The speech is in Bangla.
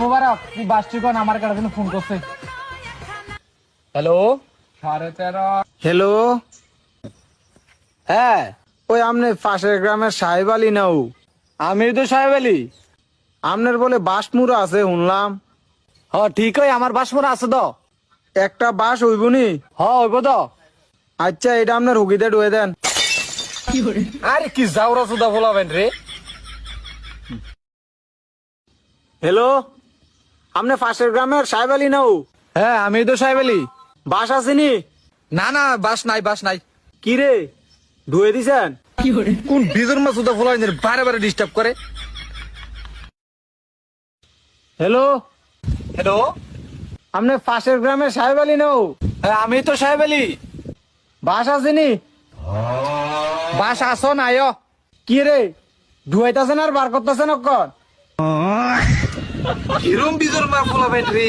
মোবারক তুই বাসটি কোন আমার কাছে ফোন করছে। হ্যালো 13:30। হ্যালো, হ্যাঁ ওই আমনে পাশের গ্রামের সাহেব আলী নাও? আমি তো সাহেব আলী। আমনের বলে বাসমুরা আছে শুনলাম। হ ঠিক হয়, আমার বাসমোরা আছে তো। একটা বাস হইবনি? হ হইব তো। আচ্ছা, এটা আপনার হুগিতে ডুয়ে দেন। আরে কি যাওরা সুদা বলাবেন রে। হ্যালো, আমনে পাশের গ্রামের সাহেব আলী নাও? হ্যাঁ আমি তো সাহেব আলী। বাস আসেনি? না না বাস নাই, বাস নাই। কি রে, ডুয়ে দিছেন? কোন বিজুর মা সুদা বলাবেন রে, বারে বারে ডিস্টার্ব করে। হ্যালো, হ্যালো, আমনে পাশের গ্রামের সাহেব আলী নাও? হ্যাঁ আমি তো সাহেব আলী। বাস আসেনি? বাস আসো না আয়। কি রে, ডুয়াইতাছেন আর বার করতেছেন অক্ষর? কিরম বিজুর মা বলাবেন রে।